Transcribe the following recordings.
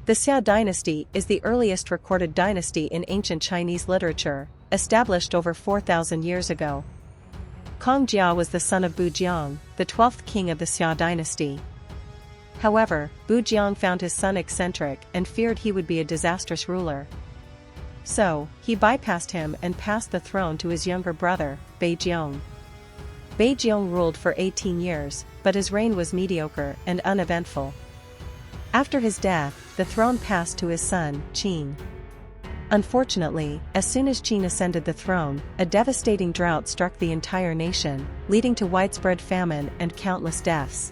The Xia Dynasty is the earliest recorded dynasty in ancient Chinese literature, established over 4,000 years ago. Kong Jia was the son of Bujiang, the 12th king of the Xia Dynasty. However, Bujiang found his son eccentric and feared he would be a disastrous ruler. So, he bypassed him and passed the throne to his younger brother, Beijiong. Beijiong ruled for 18 years, but his reign was mediocre and uneventful. After his death, the throne passed to his son, Qin. Unfortunately, as soon as Qin ascended the throne, a devastating drought struck the entire nation, leading to widespread famine and countless deaths.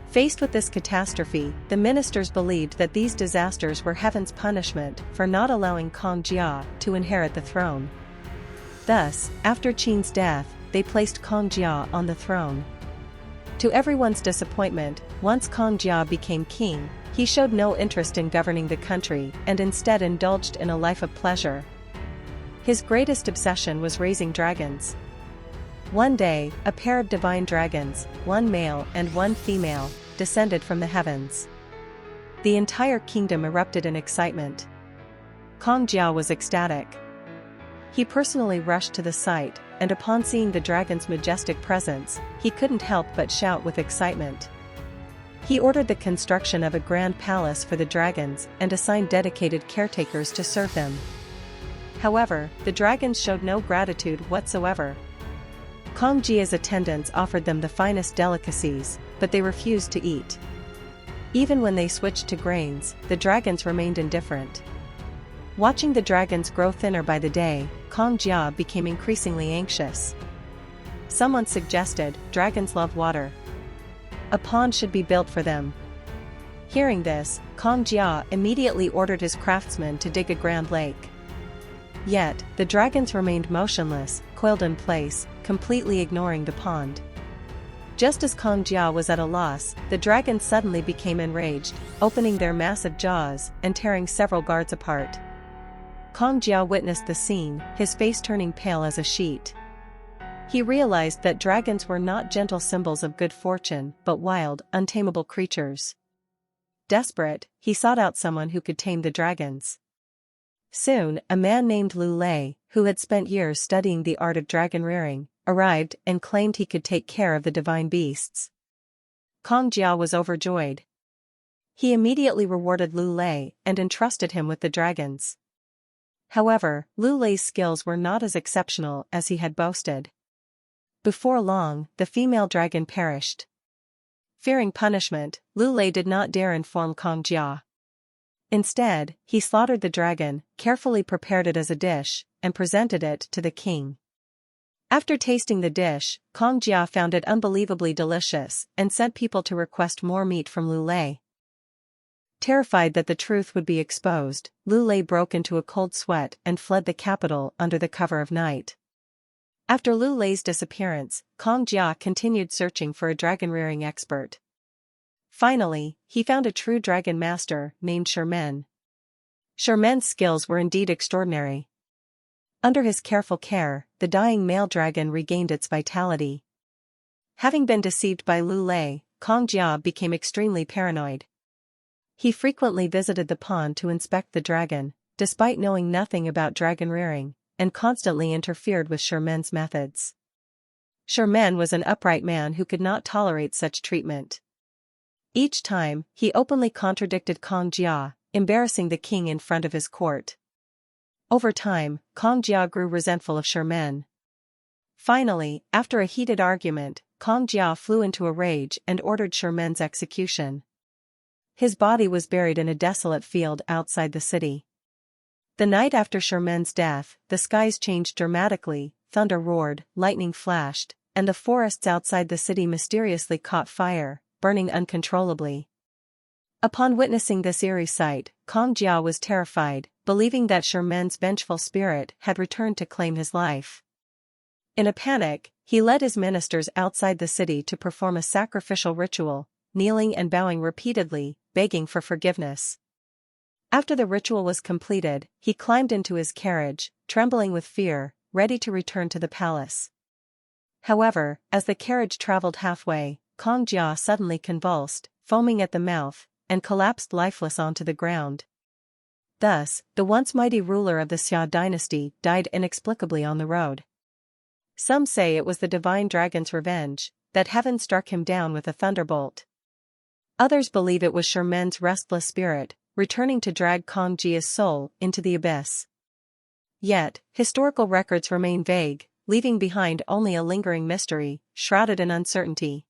Faced with this catastrophe, the ministers believed that these disasters were heaven's punishment for not allowing Kong Jia to inherit the throne. Thus, after Qin's death, they placed Kong Jia on the throne. To everyone's disappointment, once Kong Jia became king, he showed no interest in governing the country and instead indulged in a life of pleasure. His greatest obsession was raising dragons. One day, a pair of divine dragons, one male and one female, descended from the heavens. The entire kingdom erupted in excitement. Kong Jia was ecstatic. He personally rushed to the site, and upon seeing the dragon's majestic presence, he couldn't help but shout with excitement. He ordered the construction of a grand palace for the dragons and assigned dedicated caretakers to serve them. However, the dragons showed no gratitude whatsoever. Kong Jia's attendants offered them the finest delicacies, but they refused to eat. Even when they switched to grains, the dragons remained indifferent. Watching the dragons grow thinner by the day, Kong Jia became increasingly anxious. Someone suggested, dragons love water. A pond should be built for them. Hearing this, Kong Jia immediately ordered his craftsmen to dig a grand lake. Yet, the dragons remained motionless, coiled in place, completely ignoring the pond. Just as Kong Jia was at a loss, the dragons suddenly became enraged, opening their massive jaws and tearing several guards apart. Kong Jia witnessed the scene, his face turning pale as a sheet. He realized that dragons were not gentle symbols of good fortune but wild, untamable creatures. Desperate, he sought out someone who could tame the dragons. Soon, a man named Lu Lei, who had spent years studying the art of dragon rearing, arrived and claimed he could take care of the divine beasts. Kong Jia was overjoyed. He immediately rewarded Lu Lei and entrusted him with the dragons. However, Lu Lei's skills were not as exceptional as he had boasted. Before long, the female dragon perished. Fearing punishment, Lu Lei did not dare inform Kong Jia. Instead, he slaughtered the dragon, carefully prepared it as a dish, and presented it to the king. After tasting the dish, Kong Jia found it unbelievably delicious and sent people to request more meat from Lu Lei. Terrified that the truth would be exposed, Lu Lei broke into a cold sweat and fled the capital under the cover of night. After Lu Lei's disappearance, Kong Jia continued searching for a dragon-rearing expert. Finally, he found a true dragon master named Sherman. Sherman's skills were indeed extraordinary. Under his careful care, the dying male dragon regained its vitality. Having been deceived by Lu Lei, Kong Jia became extremely paranoid. He frequently visited the pond to inspect the dragon, despite knowing nothing about dragon rearing, and constantly interfered with Sherman's methods. Sherman was an upright man who could not tolerate such treatment. Each time, he openly contradicted Kong Jia, embarrassing the king in front of his court. Over time, Kong Jia grew resentful of Sherman. Finally, after a heated argument, Kong Jia flew into a rage and ordered Sherman's execution. His body was buried in a desolate field outside the city. The night after Sherman's death, the skies changed dramatically, thunder roared, lightning flashed, and the forests outside the city mysteriously caught fire, burning uncontrollably. Upon witnessing this eerie sight, Kong Jia was terrified, believing that Sherman's vengeful spirit had returned to claim his life. In a panic, he led his ministers outside the city to perform a sacrificial ritual, kneeling and bowing repeatedly, begging for forgiveness. After the ritual was completed, he climbed into his carriage, trembling with fear, ready to return to the palace. However, as the carriage traveled halfway, Kong Jia suddenly convulsed, foaming at the mouth, and collapsed lifeless onto the ground. Thus, the once mighty ruler of the Xia dynasty died inexplicably on the road. Some say it was the divine dragon's revenge, that heaven struck him down with a thunderbolt. Others believe it was Sherman's restless spirit, returning to drag Kong Jia's soul into the abyss. Yet, historical records remain vague, leaving behind only a lingering mystery, shrouded in uncertainty.